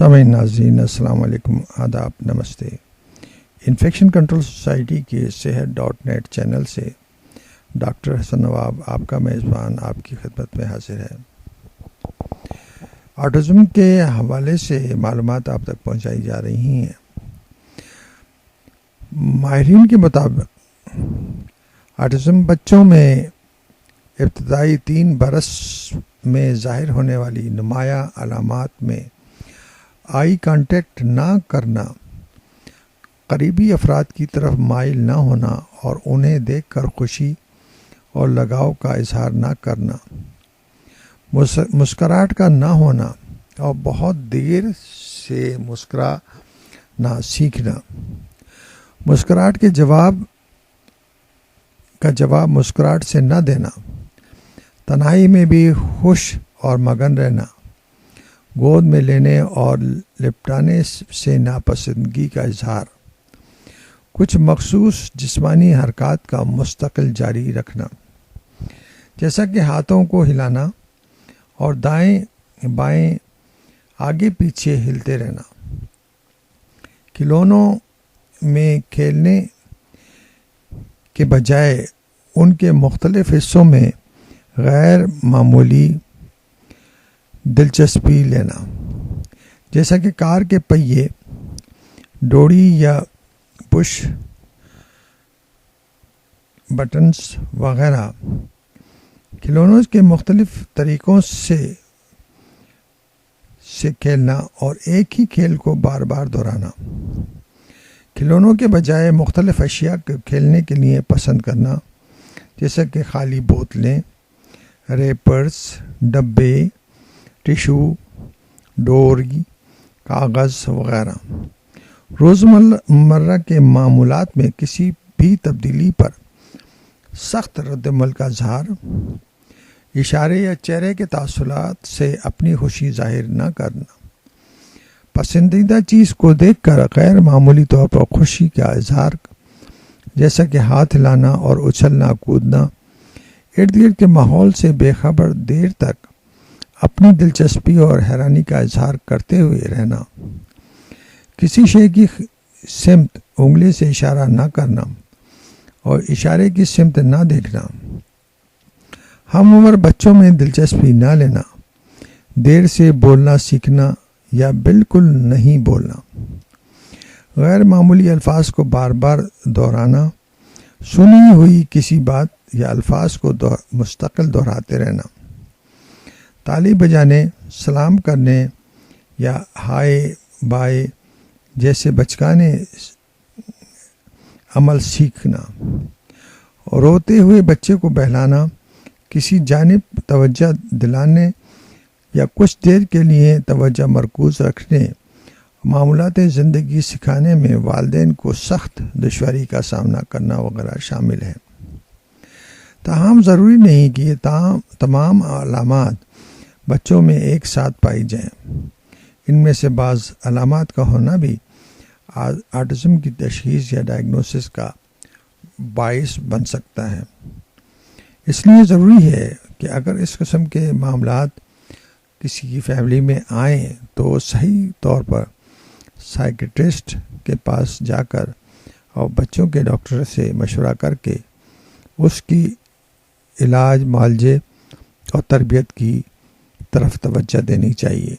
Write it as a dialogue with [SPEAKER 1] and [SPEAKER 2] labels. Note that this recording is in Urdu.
[SPEAKER 1] سامعین ناظرین السلام علیکم، آداب، نمستے۔ انفیکشن کنٹرول سوسائٹی کے صحت.net چینل سے ڈاکٹر حسن نواب آپ کا میزبان آپ کی خدمت میں حاضر ہے۔ آٹزم کے حوالے سے معلومات آپ تک پہنچائی جا رہی ہیں۔ ماہرین کے مطابق آٹزم بچوں میں ابتدائی 3 برس میں ظاہر ہونے والی نمایاں علامات میں آئی کانٹیکٹ نہ کرنا، قریبی افراد کی طرف مائل نہ ہونا اور انہیں دیکھ کر خوشی اور لگاؤ کا اظہار نہ کرنا، مسکراہٹ کا نہ ہونا اور بہت دیر سے مسکرانا سیکھنا، مسکراہٹ کے جواب مسکراہٹ سے نہ دینا، تنہائی میں بھی خوش اور مگن رہنا، گود میں لینے اور لپٹانے سے ناپسندگی کا اظہار، کچھ مخصوص جسمانی حرکات کا مستقل جاری رکھنا، جیسا کہ ہاتھوں کو ہلانا اور دائیں بائیں آگے پیچھے ہلتے رہنا، کھلونوں میں کھیلنے کے بجائے ان کے مختلف حصوں میں غیر معمولی دلچسپی لینا، جیسا کہ کار کے پہیے، ڈوری یا پش بٹنز وغیرہ، کھلونوں کے مختلف طریقوں سے کھیلنا اور ایک ہی کھیل کو بار بار دہرانا، کھلونوں کے بجائے مختلف اشیاء کو کھیلنے کے لیے پسند کرنا، جیسا کہ خالی بوتلیں، ریپرز، ڈبے، ٹیشو، ڈوری، کاغذ وغیرہ، روزمرہ کے معمولات میں کسی بھی تبدیلی پر سخت رد عمل کا اظہار، اشارے یا چہرے کے تاثرات سے اپنی خوشی ظاہر نہ کرنا، پسندیدہ چیز کو دیکھ کر غیر معمولی طور پر خوشی کا اظہار، جیسا کہ ہاتھ ہلانا اور اچھلنا کودنا، ارد گرد کے ماحول سے بے خبر دیر تک اپنی دلچسپی اور حیرانی کا اظہار کرتے ہوئے رہنا، کسی شے کی سمت انگلی سے اشارہ نہ کرنا اور اشارے کی سمت نہ دیکھنا، ہم عمر بچوں میں دلچسپی نہ لینا، دیر سے بولنا سیکھنا یا بالکل نہیں بولنا، غیر معمولی الفاظ کو بار بار دہرانا، سنی ہوئی کسی بات یا الفاظ کو مستقل دہراتے رہنا، تالی بجانے، سلام کرنے یا ہائے بائے جیسے بچکانے عمل سیکھنا، روتے ہوئے بچے کو بہلانا، کسی جانب توجہ دلانے یا کچھ دیر کے لیے توجہ مرکوز رکھنے، معمولات زندگی سکھانے میں والدین کو سخت دشواری کا سامنا کرنا وغیرہ شامل ہے۔ تاہم ضروری نہیں کہ یہ تمام علامات بچوں میں ایک ساتھ پائی جائیں، ان میں سے بعض علامات کا ہونا بھی آٹزم کی تشخیص یا ڈائگنوسس کا باعث بن سکتا ہے۔ اس لیے ضروری ہے کہ اگر اس قسم کے معاملات کسی کی فیملی میں آئیں تو صحیح طور پر سائیکیٹرسٹ کے پاس جا کر اور بچوں کے ڈاکٹر سے مشورہ کر کے اس کی علاج، معالجے اور تربیت کی طرف توجہ دینی چاہیے۔